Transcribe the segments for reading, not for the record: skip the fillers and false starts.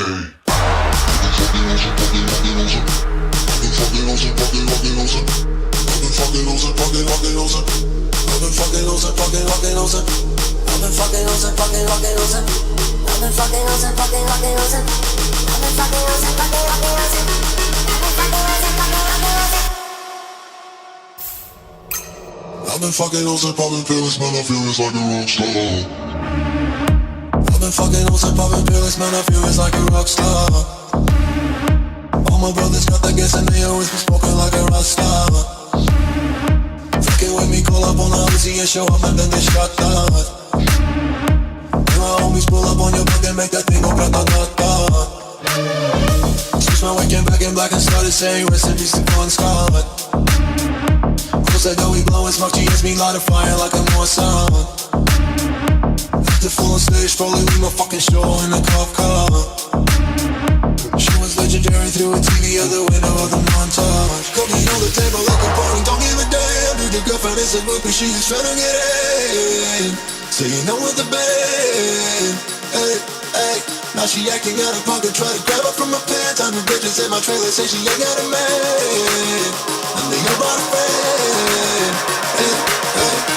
I've been fucking on some poppin' pills, man, I feel it's like a rock star. I've been fucking on some poppin' pills, man, I feel it's like a rock star. All my brothers got that gas and they always be smoking like a rock star. Fucking with me, call up on the Uzi and show up and then they shot that. And my homies pull up on your back and make that thing go grata-ta-ta. Switch my waking back in black and started saying recipes to Bon Scott. Said that we blowin' smoke, she hits me light a fire like a Mossad. The full on stage, probably leave my fucking show in a cop car. She was legendary through a TV out the window of the montage. Cooking on the table like a party, don't give a damn. Dude, the girlfriend is a groupie, she is tryna get in. So you know with the band, hey, hey. Now she acting out of pocket, try to grab her from my pants. I'm the bitches in my trailer, say she ain't got a man. And they about a friend, hey, hey.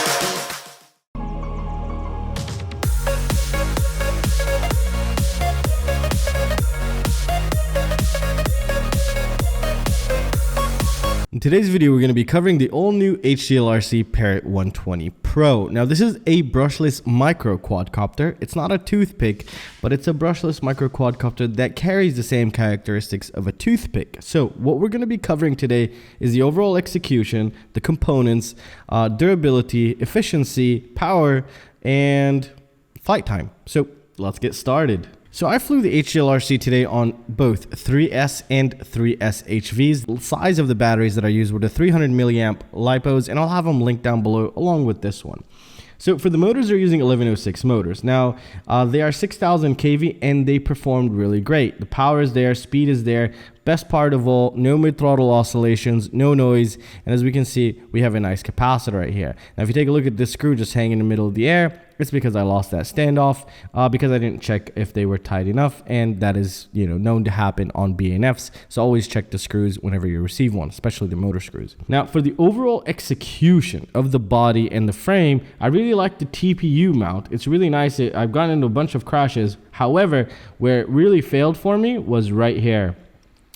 In today's video, we're going to be covering the all-new HGLRC Parrot120 Pro. Now, this is a brushless micro quadcopter. It's not a toothpick, but it's a brushless micro quadcopter that carries the same characteristics of a toothpick. So, what we're going to be covering today is the overall execution, the components, durability, efficiency, power, and flight time. So, let's get started. So I flew the HGLRC today on both 3S and 3S HVs. The size of the batteries that I used were the 300 milliamp LiPos, and I'll have them linked down below along with this one. So for the motors, they're using 1106 motors. Now, they are 6,000 kV and they performed really great. The power is there, speed is there. Best part of all, no mid-throttle oscillations, no noise, and as we can see, we have a nice capacitor right here. Now, if you take a look at this screw just hanging in the middle of the air, it's because I lost that standoff, because I didn't check if they were tight enough, and that is, known to happen on BNFs. So always check the screws whenever you receive one, especially the motor screws. Now, for the overall execution of the body and the frame, I really like the TPU mount. It's really nice. I've gotten into a bunch of crashes. However, where it really failed for me was right here.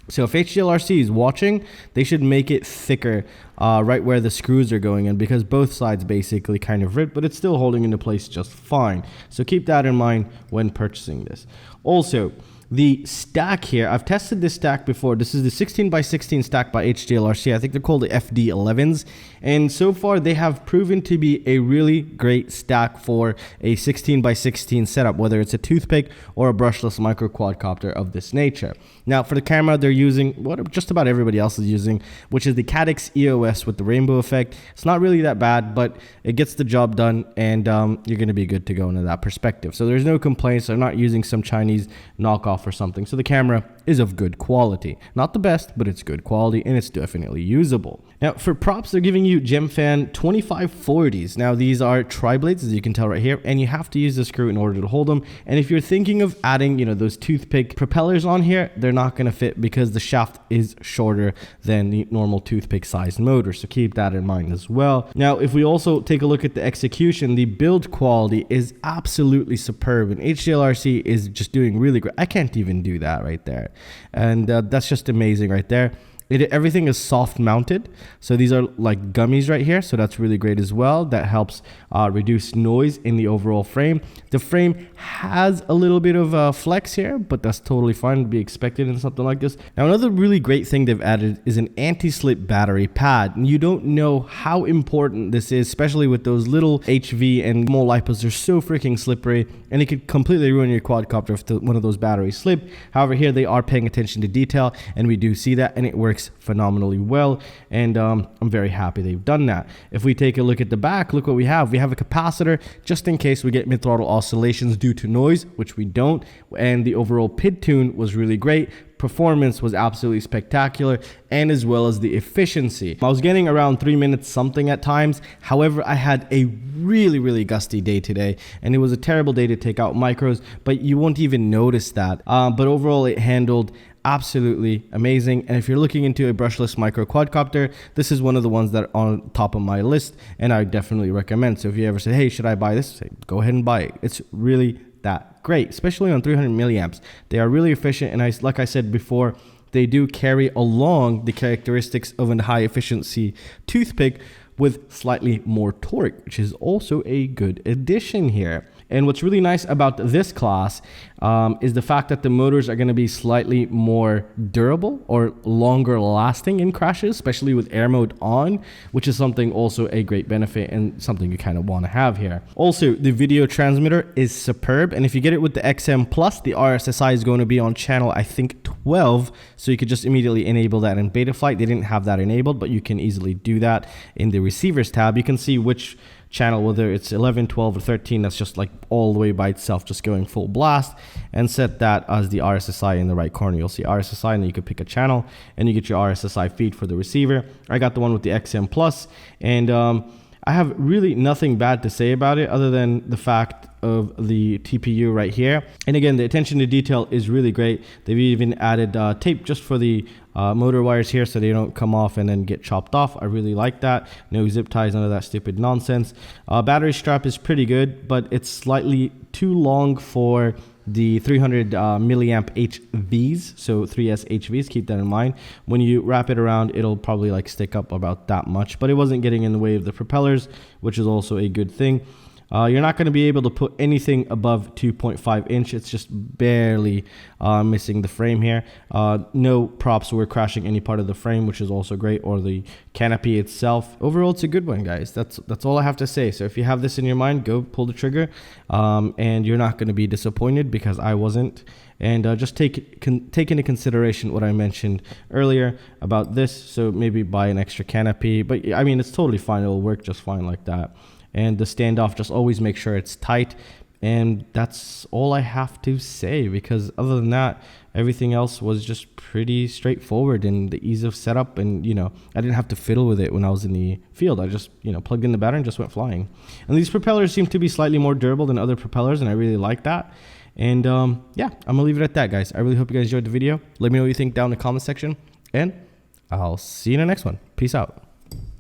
So if HGLRC is watching, they should make it thicker right where the screws are going in, because both sides basically kind of ripped, but it's still holding into place just fine. So keep that in mind when purchasing this. Also, the stack here, I've tested this stack before. This is the 16x16 stack by HGLRC. I think they're called the FD11s. And so far, they have proven to be a really great stack for a 16x16 setup, whether it's a toothpick or a brushless micro quadcopter of this nature. Now, for the camera, they're using what just about everybody else is using, which is the Hakcrc EOS with the rainbow effect. It's not really that bad, but it gets the job done, and you're going to be good to go into that perspective. So there's no complaints. They're not using some Chinese knockoff or something. So the camera is of good quality. Not the best, but it's good quality, and it's definitely usable. Now, for props, they're giving you Gemfan 2540s. Now, these are tri-blades, as you can tell right here, and you have to use the screw in order to hold them. And if you're thinking of adding, those toothpick propellers on here, they're not going to fit because the shaft is shorter than the normal toothpick sized motor. So keep that in mind as well. Now, if we also take a look at the execution, the build quality is absolutely superb, and HGLRC is just doing really great. I can't even do that right there. And that's just amazing right there. Everything is soft mounted, so these are like gummies right here, so that's really great as well. That helps reduce noise in the overall frame. The frame has a little bit of flex here, but that's totally fine to be expected in something like this. Now, another really great thing they've added is an anti-slip battery pad. And you don't know how important this is, especially with those little HV and small LiPos. They're so freaking slippery, and it could completely ruin your quadcopter if one of those batteries slip. However, here they are paying attention to detail, and we do see that, and it works phenomenally well, and I'm very happy they've done that. If we take a look at the back, look what we have. We have a capacitor just in case we get mid-throttle oscillations due to noise, which we don't, and the overall PID tune was really great. performance was absolutely spectacular, and as well as the efficiency. I was getting around 3 minutes something at times. However, I had a really gusty day today, and it was a terrible day to take out micros, but you won't even notice that. But overall, it handled absolutely amazing. And if you're looking into a brushless micro quadcopter, this is one of the ones that are on top of my list, and I definitely recommend. So if you ever say, hey, should I buy this, say, go ahead and buy it. It's really that great, especially on 300 milliamps. They are really efficient, and like I said before, they do carry along the characteristics of a high efficiency toothpick with slightly more torque, which is also a good addition here. And what's really nice about this class is the fact that the motors are going to be slightly more durable or longer lasting in crashes, especially with air mode on, which is something also a great benefit and something you kind of want to have here. Also, the video transmitter is superb, and if you get it with the XM Plus, the RSSI is going to be on channel, I think, 12, so you could just immediately enable that in Betaflight. They didn't have that enabled, but you can easily do that in the receivers tab. You can see which channel, whether it's 11, 12, or 13, that's just like all the way by itself, just going full blast, and set that as the RSSI in the right corner. You'll see RSSI, and then you can pick a channel and you get your RSSI feed for the receiver. I got the one with the XM Plus, and I have really nothing bad to say about it other than the fact of the TPU right here. And again, the attention to detail is really great. They've even added tape just for the motor wires here so they don't come off and then get chopped off. I really like that. No zip ties, none of that stupid nonsense. Battery strap is pretty good, but it's slightly too long for the 300 milliamp HVs, so 3S HVs. Keep that in mind. When you wrap it around, it'll probably like stick up about that much, but it wasn't getting in the way of the propellers, which is also a good thing. You're not going to be able to put anything above 2.5 inch. It's just barely missing the frame here. No props were crashing any part of the frame, which is also great, or the canopy itself. Overall, it's a good one, guys. That's all I have to say. So if you have this in your mind, go pull the trigger, and you're not going to be disappointed, because I wasn't. And just take into consideration what I mentioned earlier about this. So maybe buy an extra canopy, but I mean, it's totally fine. It'll work just fine like that. And the standoff, just always make sure it's tight. And that's all I have to say, because other than that, everything else was just pretty straightforward and the ease of setup. And, you know, I didn't have to fiddle with it when I was in the field. I just, you know, plugged in the battery and just went flying. And these propellers seem to be slightly more durable than other propellers, and I really like that. And yeah, I'm gonna leave it at that, guys. I really hope you guys enjoyed the video. Let me know what you think down in the comment section, and I'll see you in the next one. Peace out.